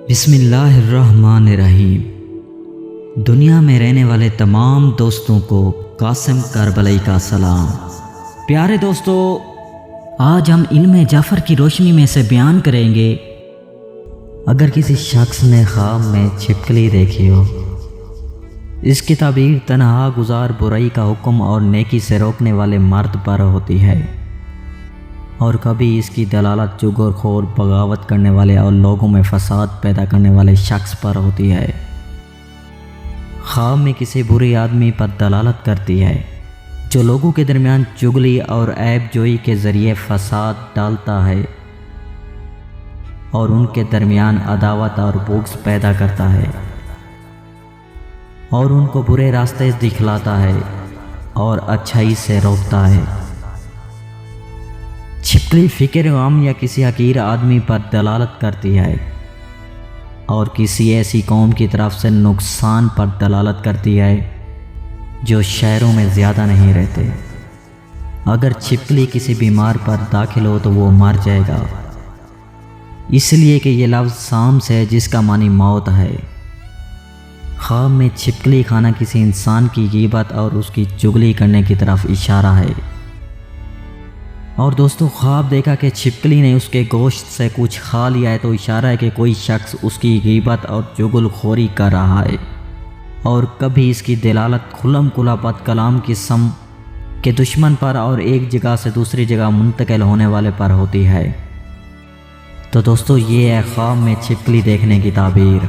بسم اللہ الرحمن الرحیم۔ دنیا میں رہنے والے تمام دوستوں کو قاسم کربلائی کا سلام۔ پیارے دوستو، آج ہم علم جعفر کی روشنی میں سے بیان کریں گے۔ اگر کسی شخص نے خواب میں چھپکلی دیکھی ہو، اس کی تعبیر تنہا گزار برائی کا حکم اور نیکی سے روکنے والے مرد پر ہوتی ہے، اور کبھی اس کی دلالت چغل خور، بغاوت کرنے والے اور لوگوں میں فساد پیدا کرنے والے شخص پر ہوتی ہے۔ خواب میں کسی برے آدمی پر دلالت کرتی ہے جو لوگوں کے درمیان چغلی اور عیب جوئی کے ذریعے فساد ڈالتا ہے اور ان کے درمیان عداوت اور بغض پیدا کرتا ہے، اور ان کو برے راستے دکھلاتا ہے اور اچھائی سے روکتا ہے۔ چھپکلی فقیر عام یا کسی حقیر آدمی پر دلالت کرتی ہے اور کسی ایسی قوم کی طرف سے نقصان پر دلالت کرتی ہے جو شہروں میں زیادہ نہیں رہتے۔ اگر چھپکلی کسی بیمار پر داخل ہو تو وہ مر جائے گا، اس لیے کہ یہ لفظ سام سے ہے جس کا معنی موت ہے۔ خواب میں چھپکلی کھانا کسی انسان کی غیبت اور اس کی چغلی کرنے کی طرف اشارہ ہے۔ اور دوستو، خواب دیکھا کہ چھپکلی نے اس کے گوشت سے کچھ کھا لیا ہے تو اشارہ ہے کہ کوئی شخص اس کی غیبت اور چغل خوری کر رہا ہے، اور کبھی اس کی دلالت کھلم کھلا بد کلام قسم کے دشمن پر اور ایک جگہ سے دوسری جگہ منتقل ہونے والے پر ہوتی ہے۔ تو دوستو، یہ ہے خواب میں چھپکلی دیکھنے کی تعبیر۔